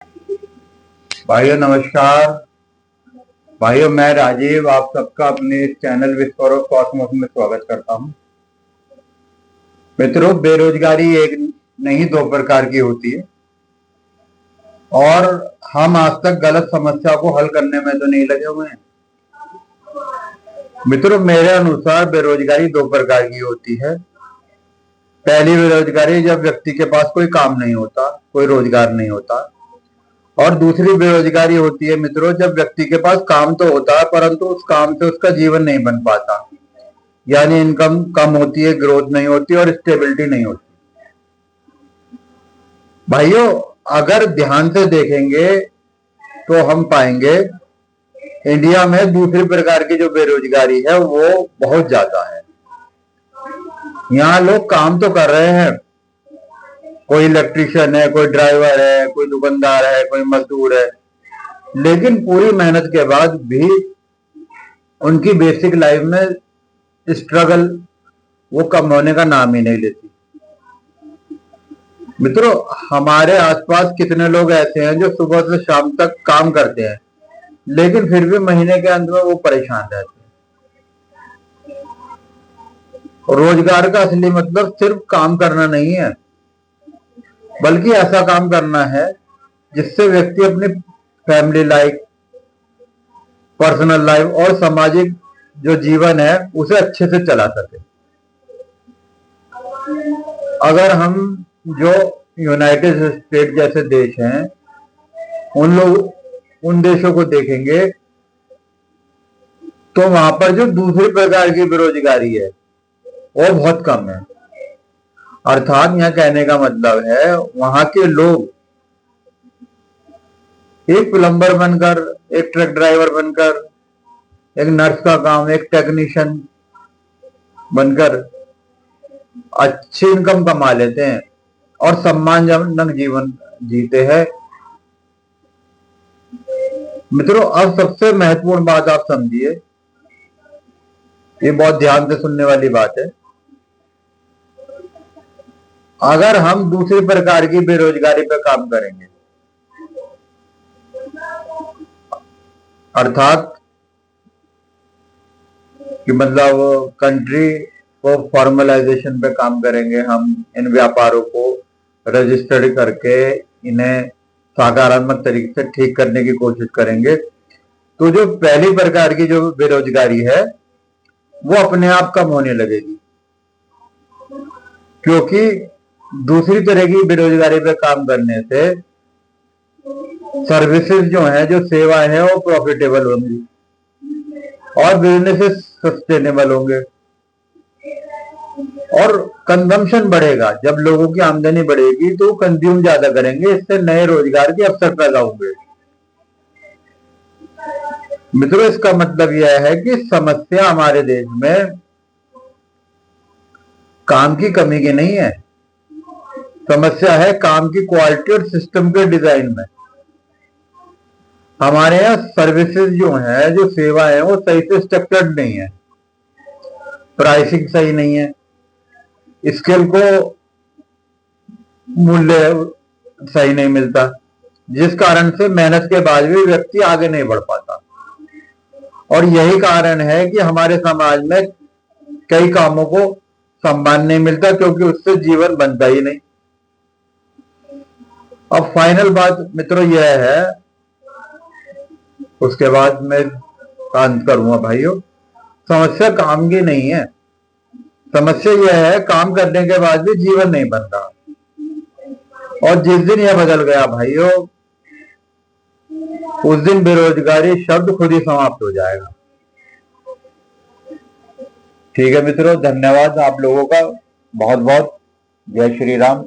भाइयों नमस्कार। भाइयों मैं राजीव आप सबका अपने इस चैनल विस्फोरक कॉस्मोस में स्वागत करता हूं। मित्रों, बेरोजगारी एक नहीं दो प्रकार की होती है और हम आज तक गलत समस्या को हल करने में तो नहीं लगे हुए हैं। मित्रों, मेरे अनुसार बेरोजगारी दो प्रकार की होती है। पहली बेरोजगारी जब व्यक्ति के पास कोई काम नहीं होता, कोई रोजगार नहीं होता, और दूसरी बेरोजगारी होती है मित्रों जब व्यक्ति के पास काम तो होता है परंतु उस काम से उसका जीवन नहीं बन पाता, यानी इनकम कम होती है, ग्रोथ नहीं होती और स्टेबिलिटी नहीं होती। भाइयों, अगर ध्यान से देखेंगे तो हम पाएंगे इंडिया में दूसरी प्रकार की जो बेरोजगारी है वो बहुत ज्यादा है। यहाँ लोग काम तो कर रहे हैं, कोई इलेक्ट्रिशियन है, कोई ड्राइवर है, कोई दुकानदार है, कोई मजदूर है, लेकिन पूरी मेहनत के बाद भी उनकी बेसिक लाइफ में स्ट्रगल वो कम होने का नाम ही नहीं लेती। मित्रों, हमारे आसपास कितने लोग ऐसे हैं जो सुबह से शाम तक काम करते हैं लेकिन फिर भी महीने के अंत में वो परेशान रहते हैं। रोजगार का असली मतलब सिर्फ काम करना नहीं है, बल्कि ऐसा काम करना है जिससे व्यक्ति अपनी फैमिली लाइफ, पर्सनल लाइफ और सामाजिक जो जीवन है उसे अच्छे से चला सके। अगर हम जो यूनाइटेड स्टेट जैसे देश हैं उन देशों को देखेंगे तो वहां पर जो दूसरी प्रकार की बेरोजगारी है वो बहुत कम है। अर्थात यह कहने का मतलब है वहां के लोग एक प्लम्बर बनकर, एक ट्रक ड्राइवर बनकर, एक नर्स का काम, एक टेक्नीशियन बनकर अच्छी इनकम कमा लेते हैं और सम्मानजनक जीवन जीते हैं। मित्रों, अब सबसे महत्वपूर्ण बात आप समझिए, ये बहुत ध्यान से सुनने वाली बात है। अगर हम दूसरी प्रकार की बेरोजगारी पर काम करेंगे, अर्थात कि मतलब कंट्री को फॉर्मलाइजेशन पे काम करेंगे, हम इन व्यापारों को रजिस्टर्ड करके इन्हें सकारात्मक तरीके से ठीक करने की कोशिश करेंगे, तो जो पहली प्रकार की जो बेरोजगारी है वो अपने आप कम होने लगेगी, क्योंकि दूसरी तरह की बेरोजगारी पे काम करने से सर्विसेज जो है, जो सेवाएं हैं वो प्रॉफिटेबल होंगी और बिजनेसेस सस्टेनेबल होंगे और कंजम्पशन बढ़ेगा। जब लोगों की आमदनी बढ़ेगी तो कंज्यूम ज्यादा करेंगे, इससे नए रोजगार के अवसर पैदा होंगे। मित्रों, इसका मतलब यह है कि समस्या हमारे देश में काम की कमी की नहीं है, समस्या है काम की क्वालिटी और सिस्टम के डिजाइन में। हमारे यहाँ सर्विसेज जो है, जो सेवा है, वो सही से स्ट्रक्चर्ड नहीं है, प्राइसिंग सही नहीं है, स्किल को मूल्य सही नहीं मिलता, जिस कारण से मेहनत के बाद भी व्यक्ति आगे नहीं बढ़ पाता। और यही कारण है कि हमारे समाज में कई कामों को सम्मान नहीं मिलता, क्योंकि उससे जीवन बनता ही नहीं। अब फाइनल बात मित्रों यह है, उसके बाद मैं शांत करूंगा। भाइयों, समस्या काम की नहीं है, समस्या यह है काम करने के बाद भी जीवन नहीं बन रहा। और जिस दिन यह बदल गया भाइयों, उस दिन बेरोजगारी शब्द खुद ही समाप्त हो जाएगा। ठीक है मित्रों, धन्यवाद आप लोगों का बहुत बहुत। जय श्री राम।